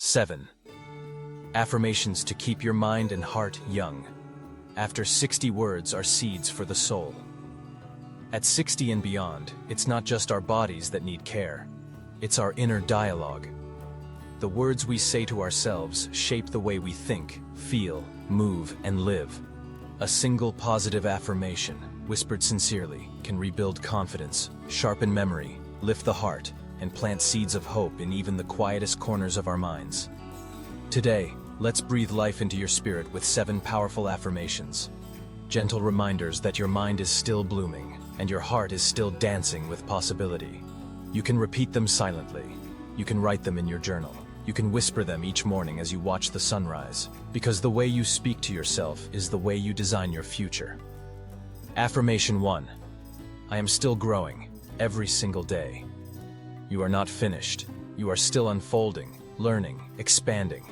7. Affirmations to keep your mind and heart young. After 60 words are seeds for the soul. At 60 and beyond, it's not just our bodies that need care. It's our inner dialogue. The words we say to ourselves shape the way we think, feel, move, and live. A single positive affirmation, whispered sincerely, can rebuild confidence, sharpen memory, lift the heart, and plant seeds of hope in even the quietest corners of our minds. Today, let's breathe life into your spirit with 7 powerful affirmations. Gentle reminders that your mind is still blooming, and your heart is still dancing with possibility. You can repeat them silently. You can write them in your journal. You can whisper them each morning as you watch the sunrise, because the way you speak to yourself is the way you design your future. Affirmation 1. I am still growing, every single day. You are not finished. You are still unfolding, learning, expanding.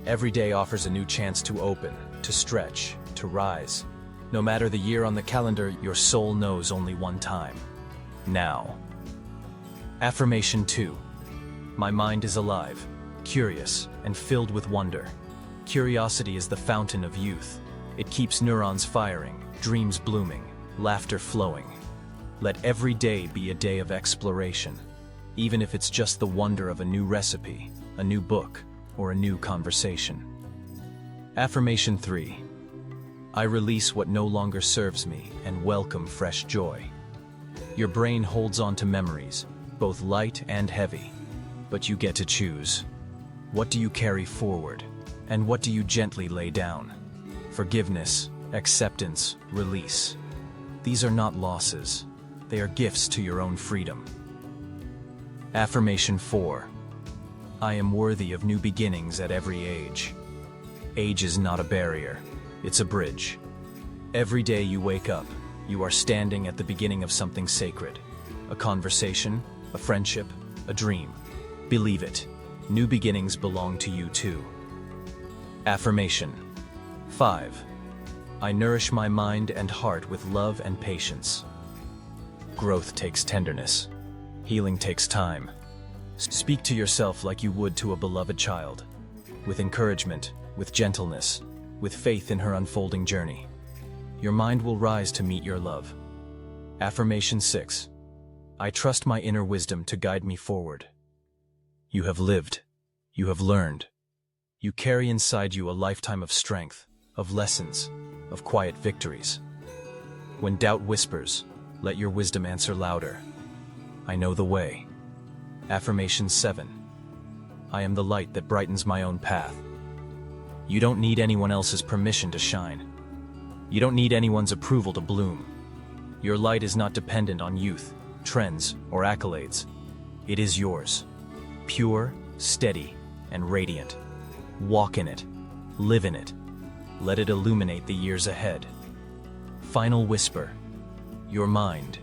Every day offers a new chance to open, to stretch, to rise. No matter the year on the calendar, your soul knows only one time: now. Affirmation 2. My mind is alive, curious, and filled with wonder. Curiosity is the fountain of youth. It keeps neurons firing, dreams blooming, laughter flowing. Let every day be a day of exploration, even if it's just the wonder of a new recipe, a new book, or a new conversation. Affirmation 3. I release what no longer serves me and welcome fresh joy. Your brain holds on to memories, both light and heavy, but you get to choose. What do you carry forward, and what do you gently lay down? Forgiveness, acceptance, release. These are not losses. They are gifts to your own freedom. Affirmation 4. I am worthy of new beginnings at every age. Age is not a barrier, it's a bridge. Every day you wake up, you are standing at the beginning of something sacred. A conversation, a friendship, a dream. Believe it, new beginnings belong to you too. Affirmation 5. I nourish my mind and heart with love and patience. Growth takes tenderness. Healing takes time. Speak to yourself like you would to a beloved child, with encouragement, with gentleness, with faith in her unfolding journey. Your mind will rise to meet your love. Affirmation 6. I trust my inner wisdom to guide me forward. You have lived. You have learned. You carry inside you a lifetime of strength, of lessons, of quiet victories. When doubt whispers, let your wisdom answer louder. I know the way. Affirmation 7. I am the light that brightens my own path. You don't need anyone else's permission to shine. You don't need anyone's approval to bloom. Your light is not dependent on youth, trends, or accolades. It is yours. Pure, steady, and radiant. Walk in it. Live in it. Let it illuminate the years ahead. Final whisper. Your mind,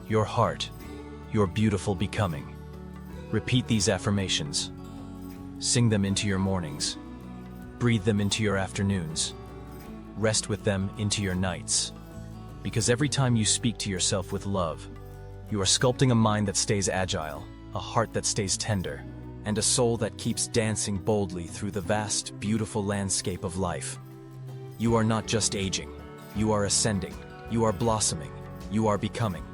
your heart, your beautiful becoming. Repeat these affirmations. Sing them into your mornings. Breathe them into your afternoons. Rest with them into your nights. Because every time you speak to yourself with love, you are sculpting a mind that stays agile, a heart that stays tender, and a soul that keeps dancing boldly through the vast, beautiful landscape of life. You are not just aging. You are ascending. You are blossoming. You are becoming.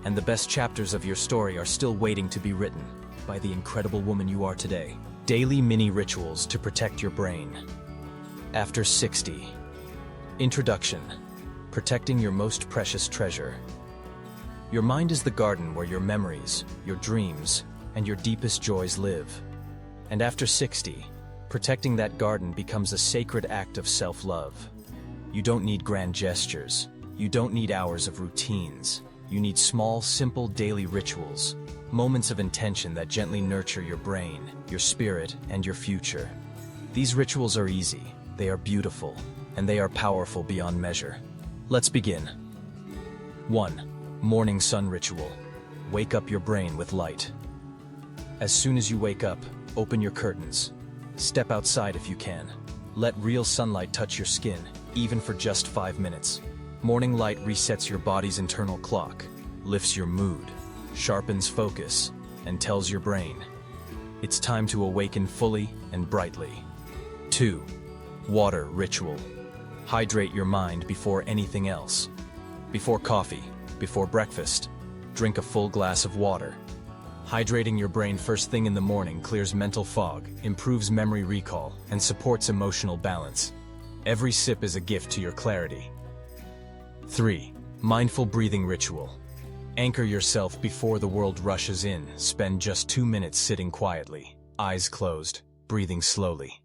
And the best chapters of your story are still waiting to be written by the incredible woman you are today. Daily mini rituals to protect your brain. After 60. Introduction. Protecting your most precious treasure. Your mind is the garden where your memories, your dreams, and your deepest joys live. And after 60, protecting that garden becomes a sacred act of self-love. You don't need grand gestures. You don't need hours of routines. You need small, simple daily rituals, moments of intention that gently nurture your brain, your spirit, and your future. These rituals are easy, they are beautiful, and they are powerful beyond measure. Let's begin. 1. Morning sun ritual. Wake up your brain with light. As soon as you wake up, open your curtains. Step outside if you can. Let real sunlight touch your skin, even for just 5 minutes. Morning light resets your body's internal clock, lifts your mood, sharpens focus, and tells your brain, It's time to awaken fully and brightly. 2. Water ritual. Hydrate your mind before anything else. Before coffee, before breakfast, drink a full glass of water. Hydrating your brain first thing in the morning clears mental fog, improves memory recall, and supports emotional balance. Every sip is a gift to your clarity. 3. Mindful breathing ritual. Anchor yourself before the world rushes in. Spend just 2 minutes sitting quietly, eyes closed, breathing slowly.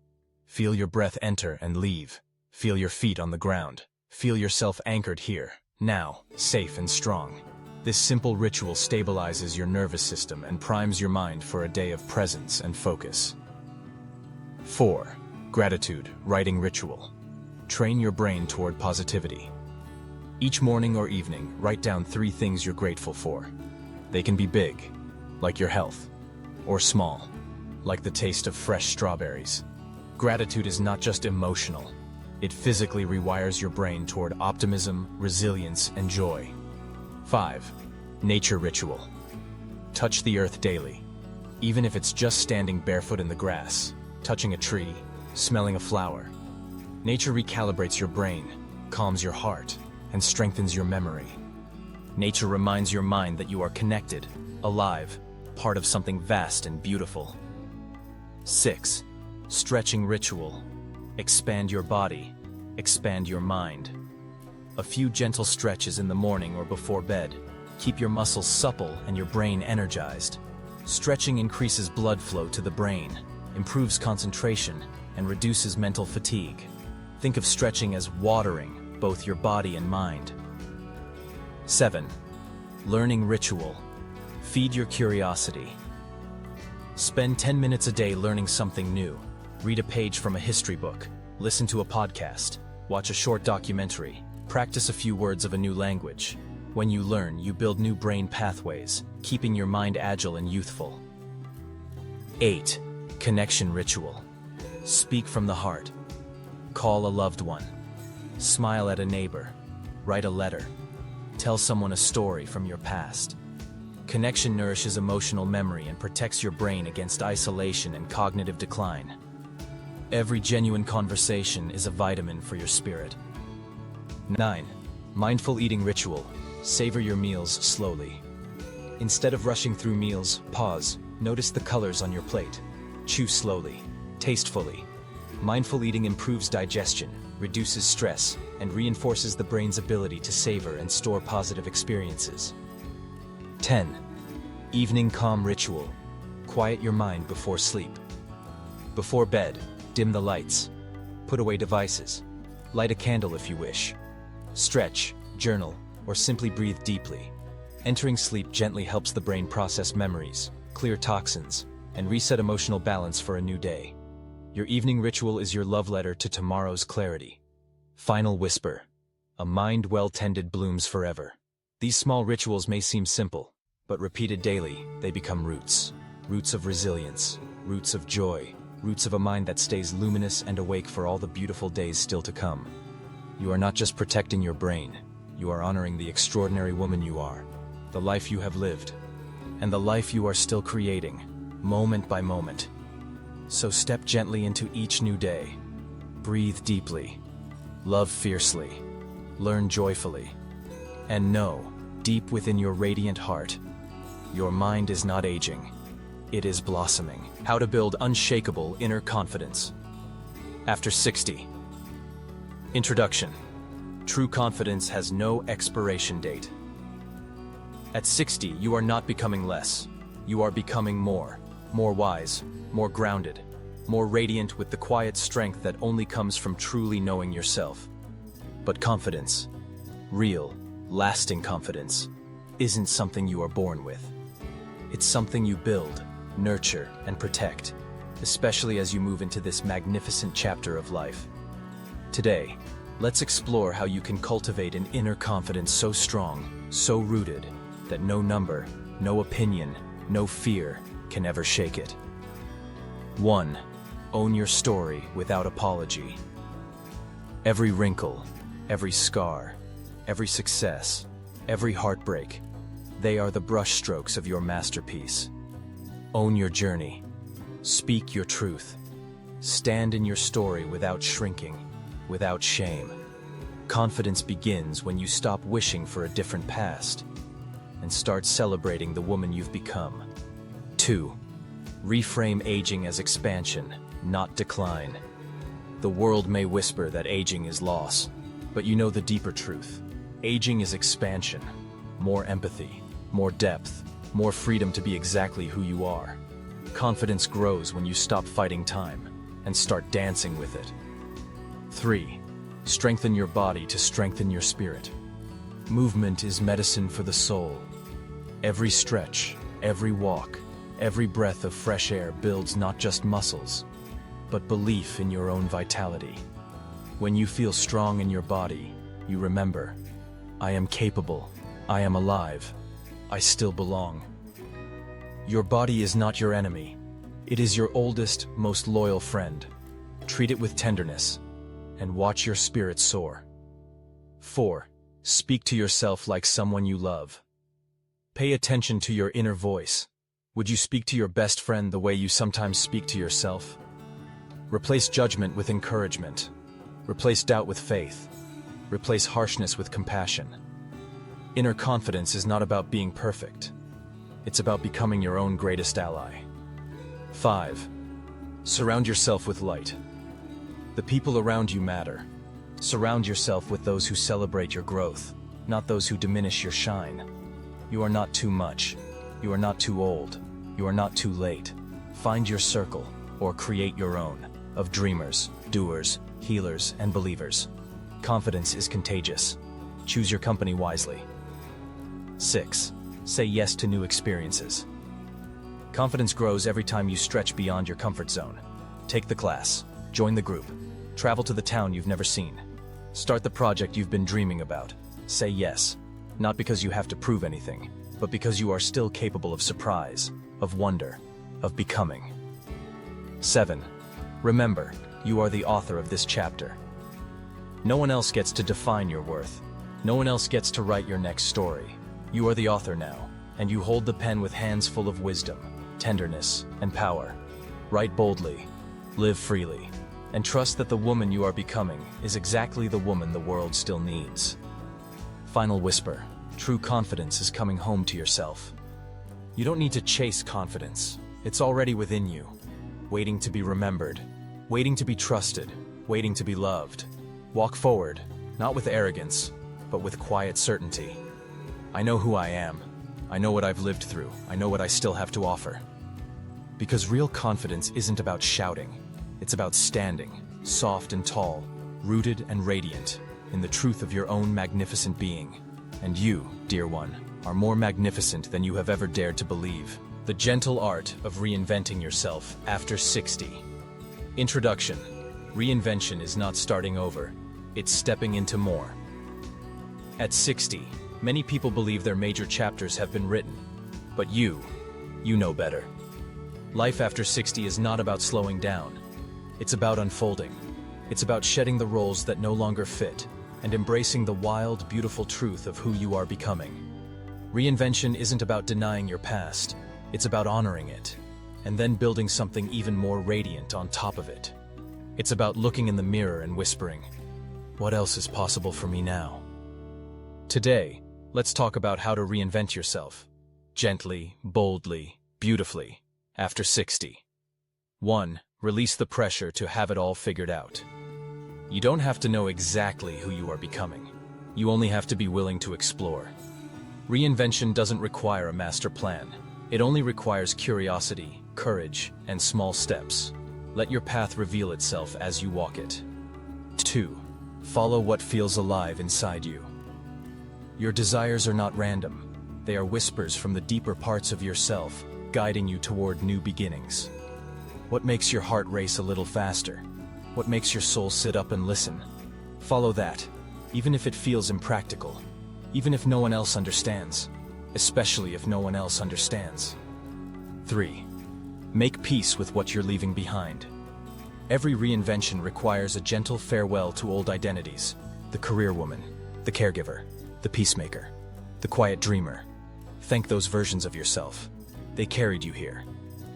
Feel your breath enter and leave. Feel your feet on the ground. Feel yourself anchored here, now, safe and strong. This simple ritual stabilizes your nervous system and primes your mind for a day of presence and focus. 4. Gratitude writing ritual. Train your brain toward positivity. Each morning or evening, write down 3 things you're grateful for. They can be big, like your health, or small, like the taste of fresh strawberries. Gratitude is not just emotional. It physically rewires your brain toward optimism, resilience, and joy. 5. Nature ritual. Touch the earth daily. Even if it's just standing barefoot in the grass, touching a tree, smelling a flower. Nature recalibrates your brain, calms your heart, and strengthens your memory. Nature reminds your mind that you are connected, alive, part of something vast and beautiful. 6. Stretching ritual. Expand your body, expand your mind. A few gentle stretches in the morning or before bed keep your muscles supple and your brain energized. Stretching increases blood flow to the brain, improves concentration, and reduces mental fatigue. Think of stretching as watering both your body and mind. 7. Learning ritual. Feed your curiosity. Spend 10 minutes a day learning something new. Read a page from a history book, listen to a podcast, watch a short documentary, practice a few words of a new language. When you learn, you build new brain pathways, keeping your mind agile and youthful. 8. Connection ritual. Speak from the heart. Call a loved one. Smile at a neighbor. Write a letter. Tell someone a story from your past. Connection nourishes emotional memory and protects your brain against isolation and cognitive decline. Every genuine conversation is a vitamin for your spirit. 9. Mindful eating ritual. Savor your meals slowly. Instead of rushing through meals, pause. Notice the colors on your plate. Chew slowly. Taste fully. Mindful eating improves digestion, reduces stress, and reinforces the brain's ability to savor and store positive experiences. 10. Evening calm ritual. Quiet your mind before sleep. Before bed, dim the lights. Put away devices. Light a candle if you wish. Stretch, journal, or simply breathe deeply. Entering sleep gently helps the brain process memories, clear toxins, and reset emotional balance for a new day. Your evening ritual is your love letter to tomorrow's clarity. Final whisper. A mind well tended blooms forever. These small rituals may seem simple, but repeated daily, they become roots. Roots of resilience, roots of joy, roots of a mind that stays luminous and awake for all the beautiful days still to come. You are not just protecting your brain, you are honoring the extraordinary woman you are, the life you have lived, and the life you are still creating, moment by moment. So step gently into each new day. Breathe deeply. Love fiercely. Learn joyfully. And know, deep within your radiant heart, your mind is not aging. It is blossoming. How to build unshakable inner confidence. After 60. Introduction. True confidence has no expiration date. At 60, you are not becoming less. You are becoming more wise, more grounded, more radiant with the quiet strength that only comes from truly knowing yourself. But confidence, real, lasting confidence, isn't something you are born with. It's something you build, nurture, and protect, especially as you move into this magnificent chapter of life. Today, let's explore how you can cultivate an inner confidence so strong, so rooted, that no number, no opinion, no fear can ever shake it. 1. Own your story without apology. Every wrinkle, every scar, every success, every heartbreak, they are the brushstrokes of your masterpiece. Own your journey. Speak your truth. Stand in your story without shrinking, without shame. Confidence begins when you stop wishing for a different past and start celebrating the woman you've become. 2. Reframe aging as expansion, not decline. The world may whisper that aging is loss, but you know the deeper truth. Aging is expansion, more empathy, more depth, more freedom to be exactly who you are. Confidence grows when you stop fighting time and start dancing with it. 3. Strengthen your body to strengthen your spirit. Movement is medicine for the soul. Every stretch, every walk, every breath of fresh air builds not just muscles, but belief in your own vitality. When you feel strong in your body, you remember, I am capable, I am alive, I still belong. Your body is not your enemy. It is your oldest, most loyal friend. Treat it with tenderness, and watch your spirit soar. 4. Speak to yourself like someone you love. Pay attention to your inner voice. Would you speak to your best friend the way you sometimes speak to yourself? Replace judgment with encouragement. Replace doubt with faith. Replace harshness with compassion. Inner confidence is not about being perfect. It's about becoming your own greatest ally. 5. Surround yourself with light. The people around you matter. Surround yourself with those who celebrate your growth, not those who diminish your shine. You are not too much. You are not too old. You are not too late. Find your circle, or create your own, of dreamers, doers, healers, and believers. Confidence is contagious. Choose your company wisely. 6. Say yes to new experiences. Confidence grows every time you stretch beyond your comfort zone. Take the class, join the group, travel to the town you've never seen. Start the project you've been dreaming about. Say yes, not because you have to prove anything, but because you are still capable of surprise, of wonder, of becoming. 7. Remember, you are the author of this chapter. No one else gets to define your worth. No one else gets to write your next story. You are the author now, and you hold the pen with hands full of wisdom, tenderness, and power. Write boldly, live freely, and trust that the woman you are becoming is exactly the woman the world still needs. Final whisper, true confidence is coming home to yourself. You don't need to chase confidence. It's already within you, waiting to be remembered, waiting to be trusted, waiting to be loved. Walk forward, not with arrogance, but with quiet certainty. I know who I am. I know what I've lived through. I know what I still have to offer. Because real confidence isn't about shouting. It's about standing, soft and tall, rooted and radiant, in the truth of your own magnificent being. And you, dear one, are more magnificent than you have ever dared to believe. The gentle art of reinventing yourself after 60. Introduction. Reinvention is not starting over. It's stepping into more. At 60, many people believe their major chapters have been written. But you know better. Life after 60 is not about slowing down. It's about unfolding. It's about shedding the roles that no longer fit and embracing the wild, beautiful truth of who you are becoming. Reinvention isn't about denying your past. It's about honoring it, and then building something even more radiant on top of it. It's about looking in the mirror and whispering, what else is possible for me now? Today, let's talk about how to reinvent yourself. Gently, boldly, beautifully, after 60. 1. Release the pressure to have it all figured out. You don't have to know exactly who you are becoming. You only have to be willing to explore. Reinvention doesn't require a master plan. It only requires curiosity, courage, and small steps. Let your path reveal itself as you walk it. 2. Follow what feels alive inside you. Your desires are not random. They are whispers from the deeper parts of yourself, guiding you toward new beginnings. What makes your heart race a little faster? What makes your soul sit up and listen? Follow that, even if it feels impractical, even if no one else understands, especially if no one else understands. 3. Make peace with what you're leaving behind. Every reinvention requires a gentle farewell to old identities: the career woman, the caregiver, the peacemaker, the quiet dreamer. Thank those versions of yourself. They carried you here.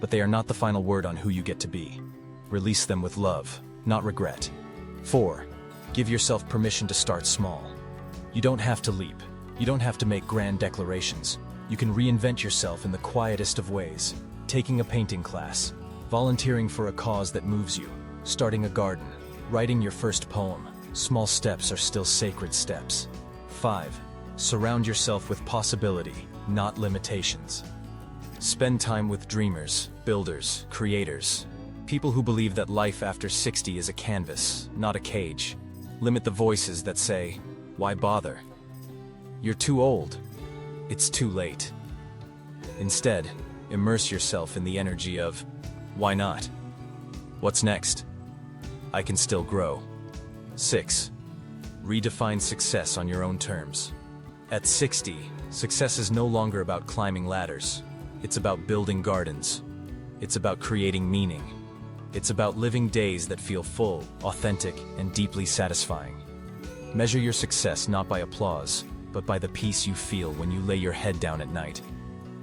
but they are not the final word on who you get to be. Release them with love, not regret. 4. Give yourself permission to start small. You don't have to leap. You don't have to make grand declarations. You can reinvent yourself in the quietest of ways. Taking a painting class, volunteering for a cause that moves you, starting a garden, writing your first poem. Small steps are still sacred steps. 5. Surround yourself with possibility, not limitations. Spend time with dreamers, builders, creators, people who believe that life after 60 is a canvas, not a cage. Limit the voices that say, "Why bother? You're too old. It's too late." Instead, immerse yourself in the energy of, "Why not? What's next? I can still grow." 6. Redefine success on your own terms. At 60, success is no longer about climbing ladders. It's about building gardens. It's about creating meaning. It's about living days that feel full, authentic, and deeply satisfying. Measure your success not by applause, but by the peace you feel when you lay your head down at night.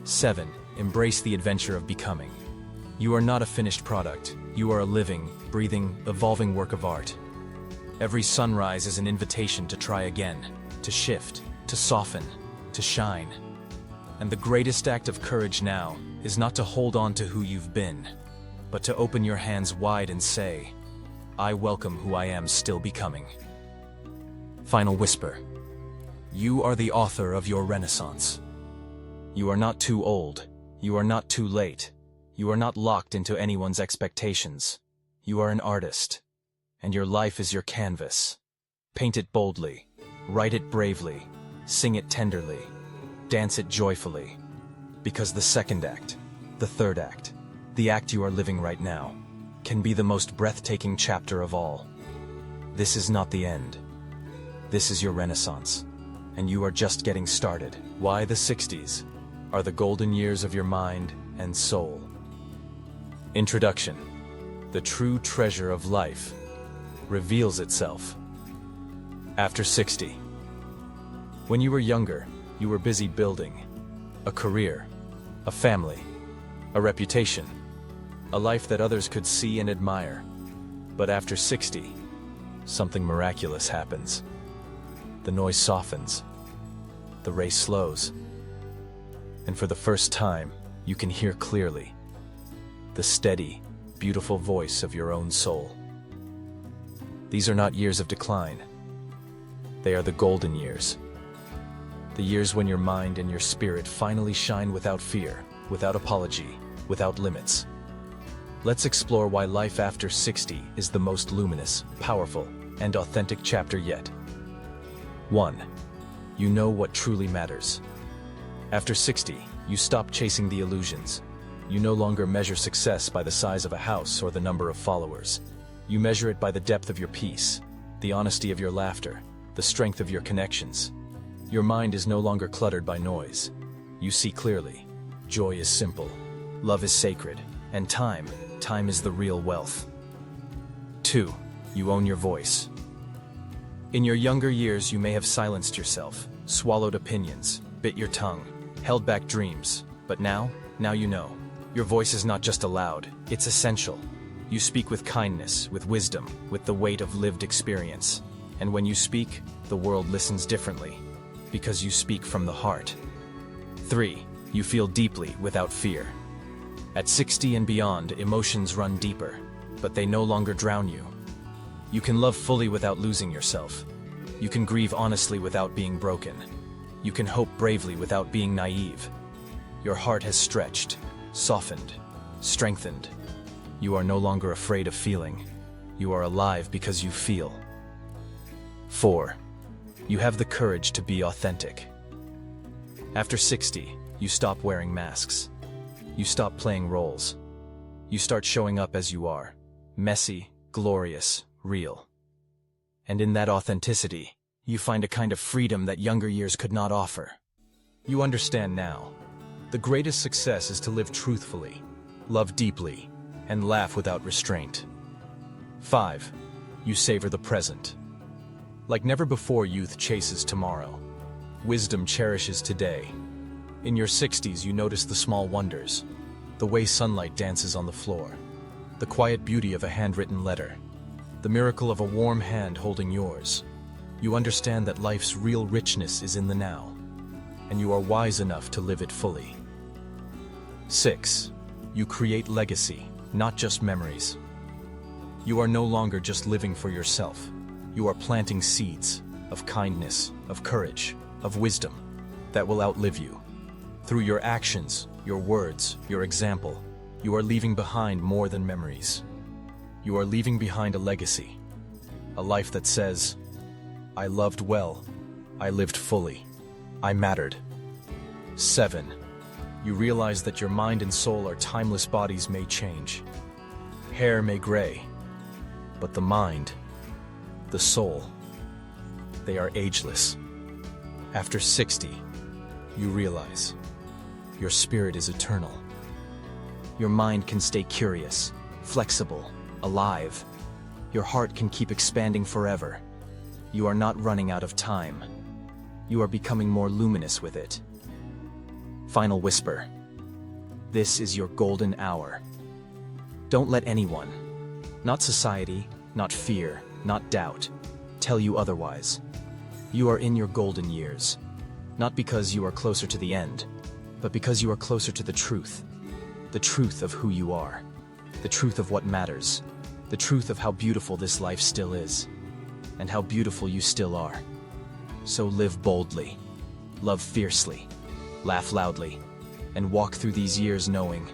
7. Embrace the adventure of becoming. You are not a finished product. You are a living, breathing, evolving work of art. Every sunrise is an invitation to try again, to shift, to soften, to shine. And the greatest act of courage now is not to hold on to who you've been, but to open your hands wide and say, "I welcome who I am still becoming." Final whisper. You are the author of your renaissance. You are not too old. You are not too late. You are not locked into anyone's expectations. You are an artist, and your life is your canvas. Paint it boldly, write it bravely, sing it tenderly, dance it joyfully, because the second act, the third act, the act you are living right now, can be the most breathtaking chapter of all. This is not the end. This is your renaissance, and you are just getting started. Why the 60s are the golden years of your mind and soul. Introduction. The true treasure of life reveals itself after 60. When you were younger, you were busy building a career, a family, a reputation, a life that others could see and admire. But after 60, something miraculous happens. The noise softens, the race slows, and for the first time, you can hear clearly the steady, beautiful voice of your own soul. These are not years of decline. They are the golden years. The years when your mind and your spirit finally shine without fear, without apology, without limits. Let's explore why life after 60 is the most luminous, powerful, and authentic chapter yet. 1. You know what truly matters. After 60, you stop chasing the illusions. You no longer measure success by the size of a house or the number of followers. You measure it by the depth of your peace, the honesty of your laughter, the strength of your connections. Your mind is no longer cluttered by noise. You see clearly. Joy is simple, love is sacred, and time is the real wealth. 2. You own your voice. In your younger years, you may have silenced yourself, swallowed opinions, bit your tongue, held back dreams. But now you know. Your voice is not just allowed, it's essential. You speak with kindness, with wisdom, with the weight of lived experience. And when you speak, the world listens differently, because you speak from the heart. 3. You feel deeply without fear. At 60 and beyond, emotions run deeper, but they no longer drown you. You can love fully without losing yourself. You can grieve honestly without being broken. You can hope bravely without being naive. Your heart has stretched, softened, strengthened. You are no longer afraid of feeling. You are alive because you feel. 4. You have the courage to be authentic. After 60, you stop wearing masks. You stop playing roles. You start showing up as you are, messy, glorious, real. And in that authenticity, you find a kind of freedom that younger years could not offer. You understand now. The greatest success is to live truthfully, love deeply, and laugh without restraint. 5. You savor the present. Like never before, youth chases tomorrow. Wisdom cherishes today. In your 60s, you notice the small wonders, the way sunlight dances on the floor, the quiet beauty of a handwritten letter, the miracle of a warm hand holding yours. You understand that life's real richness is in the now, and you are wise enough to live it fully. 6. You create legacy, not just memories. You are no longer just living for yourself. You are planting seeds of kindness, of courage, of wisdom that will outlive you. Through your actions, your words, your example, you are leaving behind more than memories. You are leaving behind a legacy, a life that says, I loved well, I lived fully, I mattered. 7. You realize that your mind and soul are timeless. Bodies may change, hair may gray, but the mind, the soul, they are ageless. After 60, you realize your spirit is eternal. Your mind can stay curious, flexible, alive. Your heart can keep expanding forever. You are not running out of time. You are becoming more luminous with it. Final whisper. This is your golden hour. Don't let anyone, not society, not fear, not doubt, tell you otherwise. You are in your golden years, not because you are closer to the end, but because you are closer to the truth of who you are, the truth of what matters, the truth of how beautiful this life still is, and how beautiful you still are. So live boldly, love fiercely, laugh loudly, and walk through these years knowing,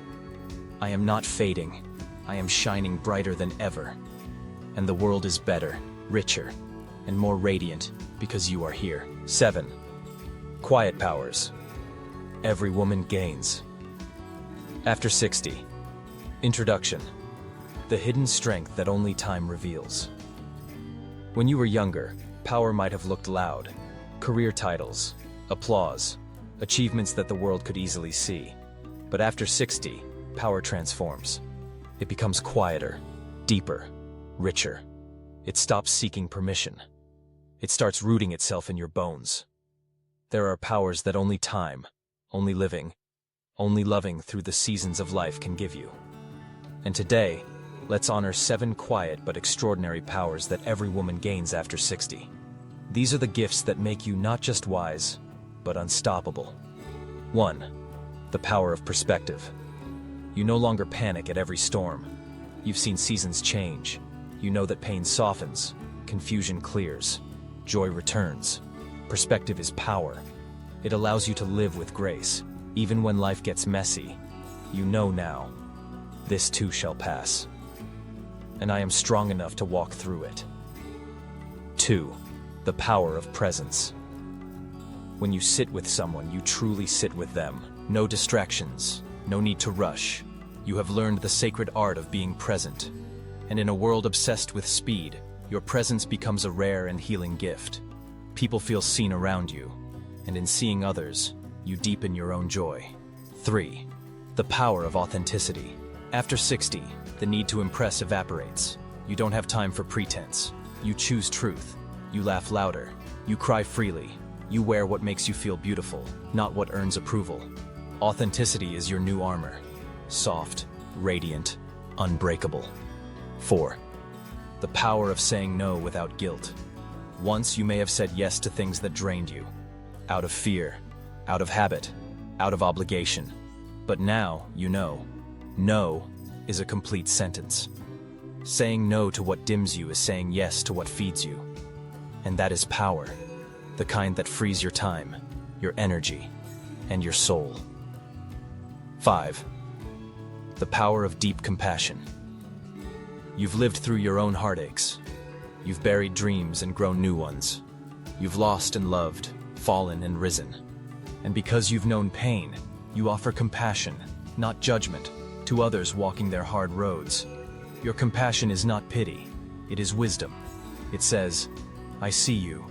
I am not fading, I am shining brighter than ever, and the world is better, richer, and more radiant because you are here. 7. Quiet powers. Every woman gains. After 60. Introduction. The hidden strength that only time reveals. When you were younger, power might have looked loud. Career titles, applause, achievements that the world could easily see. But after 60, power transforms. It becomes quieter, deeper, richer. It stops seeking permission. It starts rooting itself in your bones. There are powers that only time, only living, only loving through the seasons of life can give you. And today, let's honor 7 quiet but extraordinary powers that every woman gains after 60. These are the gifts that make you not just wise, but unstoppable. 1. The power of perspective. You no longer panic at every storm. You've seen seasons change. You know that pain softens, confusion clears, joy returns. Perspective is power. It allows you to live with grace. Even when life gets messy, you know now, this too shall pass. And I am strong enough to walk through it. 2. The power of presence. When you sit with someone, you truly sit with them. No distractions, no need to rush. You have learned the sacred art of being present. And in a world obsessed with speed, your presence becomes a rare and healing gift. People feel seen around you, and in seeing others, you deepen your own joy. 3. The power of authenticity. After 60, the need to impress evaporates. You don't have time for pretense. You choose truth. You laugh louder. You cry freely. You wear what makes you feel beautiful, not what earns approval. Authenticity is your new armor. Soft, radiant, unbreakable. 4. The power of saying no without guilt. Once you may have said yes to things that drained you, out of fear, out of habit, out of obligation. But now you know, no is a complete sentence. Saying no to what dims you is saying yes to what feeds you. And that is power, the kind that frees your time, your energy, and your soul. 5. The power of deep compassion. You've lived through your own heartaches. You've buried dreams and grown new ones. You've lost and loved, fallen and risen. And because you've known pain, you offer compassion, not judgment, to others walking their hard roads. Your compassion is not pity, it is wisdom. It says, I see you,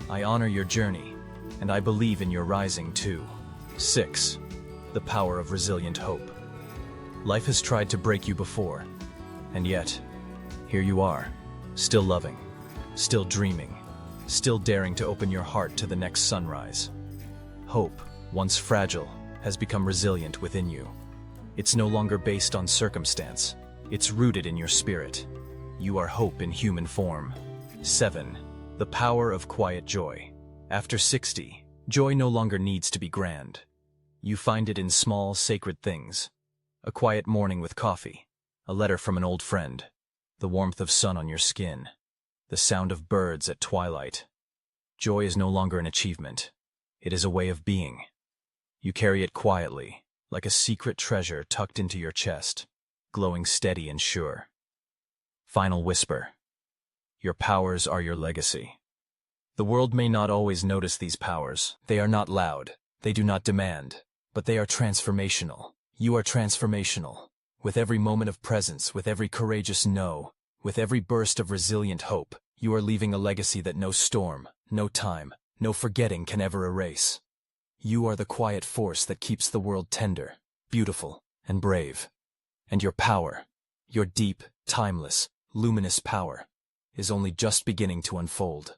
I honor your journey, and I believe in your rising too. 6. The power of resilient hope. Life has tried to break you before, and yet, here you are, still loving, still dreaming, still daring to open your heart to the next sunrise. Hope, once fragile, has become resilient within you. It's no longer based on circumstance. It's rooted in your spirit. You are hope in human form. 7. The power of quiet joy. After 60, joy no longer needs to be grand. You find it in small, sacred things. A quiet morning with coffee, a letter from an old friend, the warmth of sun on your skin, the sound of birds at twilight. Joy is no longer an achievement. It is a way of being. You carry it quietly, like a secret treasure tucked into your chest, glowing steady and sure. Final whisper. Your powers are your legacy. The world may not always notice these powers. They are not loud. They do not demand. But they are transformational. You are transformational. With every moment of presence, with every courageous no, with every burst of resilient hope, you are leaving a legacy that no storm, no time, no forgetting can ever erase. You are the quiet force that keeps the world tender, beautiful, and brave. And your power, your deep, timeless, luminous power, is only just beginning to unfold.